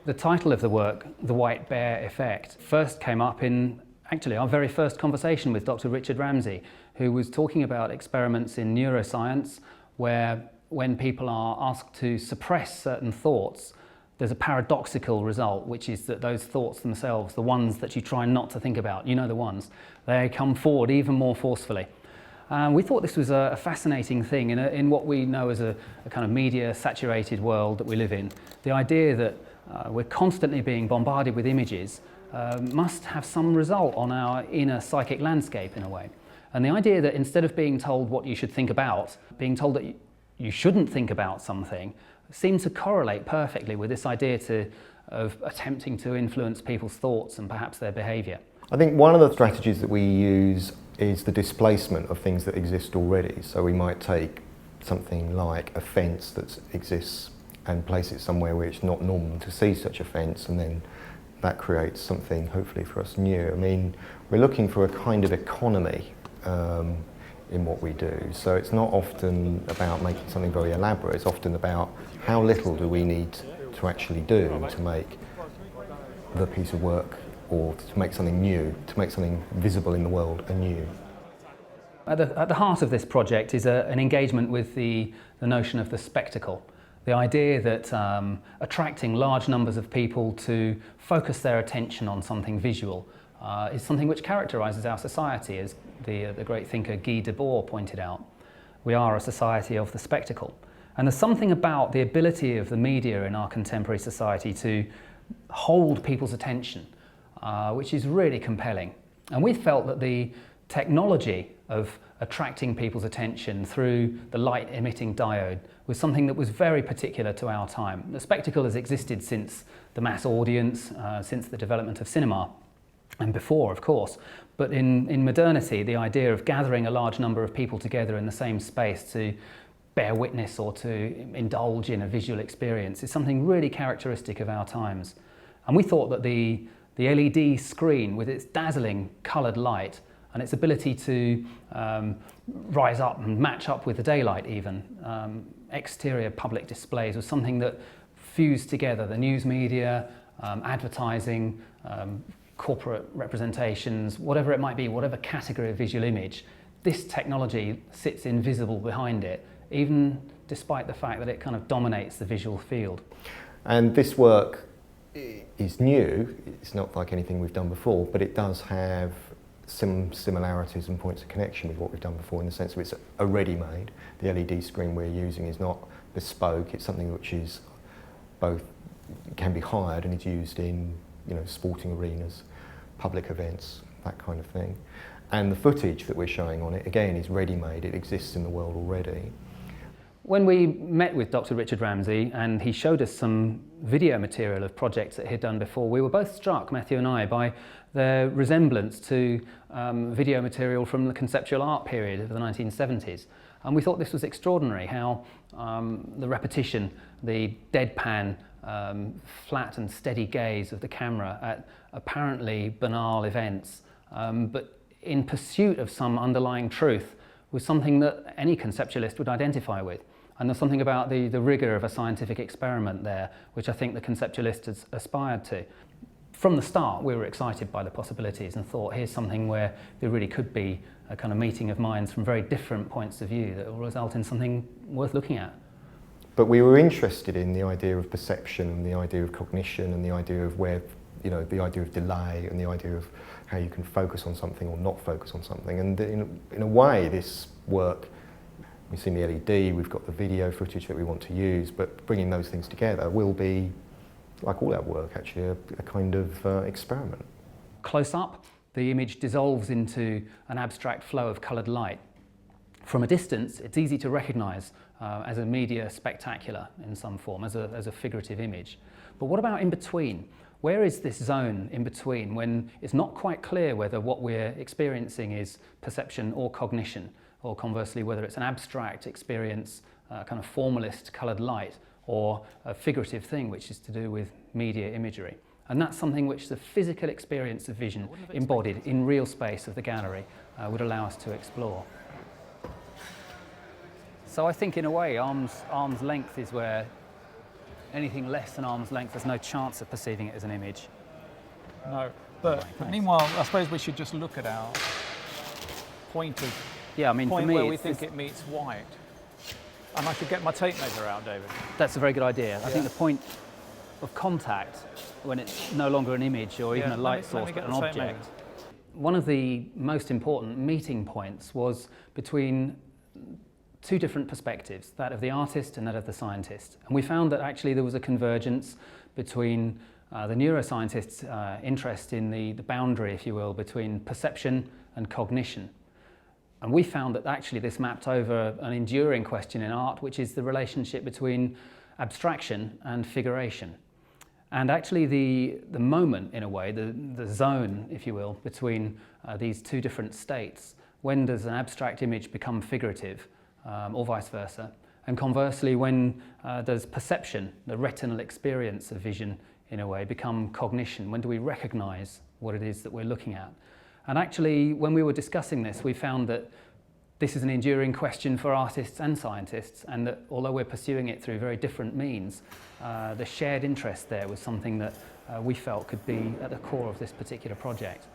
The title of the work, The White Bear Effect, first came up in actually our very first conversation with Dr. Richard Ramsey, who was talking about experiments in neuroscience where when people are asked to suppress certain thoughts, there's a paradoxical result, which is that those thoughts themselves, the ones that you try not to think about, you know the ones, they come forward even more forcefully. We thought this was a fascinating thing in what we know as a kind of media-saturated world that we live in. The idea that we're constantly being bombarded with images must have some result on our inner psychic landscape in a way. And the idea that instead of being told what you should think about, being told that you shouldn't think about something seems to correlate perfectly with this idea of attempting to influence people's thoughts and perhaps their behaviour. I think one of the strategies that we use is the displacement of things that exist already. So we might take something like a fence that exists and place it somewhere where it's not normal to see such a fence, and then that creates something hopefully for us new. I mean, we're looking for a kind of economy in what we do. So it's not often about making something very elaborate, it's often about how little do we need to actually do to make the piece of work, or to make something new, to make something visible in the world anew. At the heart of this project is an engagement with the notion of the spectacle. The idea that attracting large numbers of people to focus their attention on something visual is something which characterises our society, as the great thinker Guy Debord pointed out. We are a society of the spectacle. And there's something about the ability of the media in our contemporary society to hold people's attention, which is really compelling. And we felt that the technology of attracting people's attention through the light-emitting diode was something that was very particular to our time. The spectacle has existed since the mass audience, since the development of cinema, and before, of course. But in modernity, the idea of gathering a large number of people together in the same space to bear witness or to indulge in a visual experience is something really characteristic of our times. And we thought that the LED screen, with its dazzling coloured light and its ability to rise up and match up with the daylight even, exterior public displays, was something that fused together the news media, advertising, corporate representations, whatever it might be, whatever category of visual image. This technology sits invisible behind it, even despite the fact that it kind of dominates the visual field. And this work is new, it's not like anything we've done before, but it does have some similarities and points of connection with what we've done before, in the sense that it's a ready-made. The LED screen we're using is not bespoke, it's something which is both can be hired and is used in, you know, sporting arenas, public events, that kind of thing. And the footage that we're showing on it, again, is ready-made, it exists in the world already. When we met with Dr. Richard Ramsey and he showed us some video material of projects that he'd done before, we were both struck, Matthew and I, by their resemblance to video material from the conceptual art period of the 1970s. And we thought this was extraordinary, how the repetition, the deadpan, flat and steady gaze of the camera at apparently banal events, but in pursuit of some underlying truth, was something that any conceptualist would identify with. And there's something about the rigour of a scientific experiment there, which I think the conceptualist has aspired to. From the start, we were excited by the possibilities and thought, here's something where there really could be a kind of meeting of minds from very different points of view that will result in something worth looking at. But we were interested in the idea of perception and the idea of cognition and the idea of where, you know, the idea of delay and the idea of how you can focus on something or not focus on something. And in a way, this work, we've seen the LED, we've got the video footage that we want to use, but bringing those things together will be, like all our work actually, a kind of experiment. Close up, the image dissolves into an abstract flow of coloured light. From a distance, it's easy to recognise as a media spectacular in some form, as a figurative image. But what about in between? Where is this zone in between when it's not quite clear whether what we're experiencing is perception or cognition, or conversely whether it's an abstract experience, kind of formalist coloured light, or a figurative thing which is to do with media imagery? And that's something which the physical experience of vision embodied in real space of the gallery would allow us to explore. So I think in a way arm's length is where anything less than arm's length, there's no chance of perceiving it as an image. No, but meanwhile, I suppose we should just look at our point Yeah, I mean, for me, where we think it meets white. And I should get my tape measure out, David. that's a very good idea. Yeah. I think the point of contact, when it's no longer an image or even a light source, but an object. One of the most important meeting points was between two different perspectives, that of the artist and that of the scientist. And we found that actually there was a convergence between the neuroscientist's interest in the boundary, if you will, between perception and cognition. And we found that actually this mapped over an enduring question in art, which is the relationship between abstraction and figuration. And actually the moment, in a way, the zone, if you will, between these two different states, when does an abstract image become figurative, or vice versa? And conversely, when does perception, the retinal experience of vision, in a way, become cognition? When do we recognize what it is that we're looking at? And actually, when we were discussing this, we found that this is an enduring question for artists and scientists, and that although we're pursuing it through very different means, the shared interest there was something that we felt could be at the core of this particular project.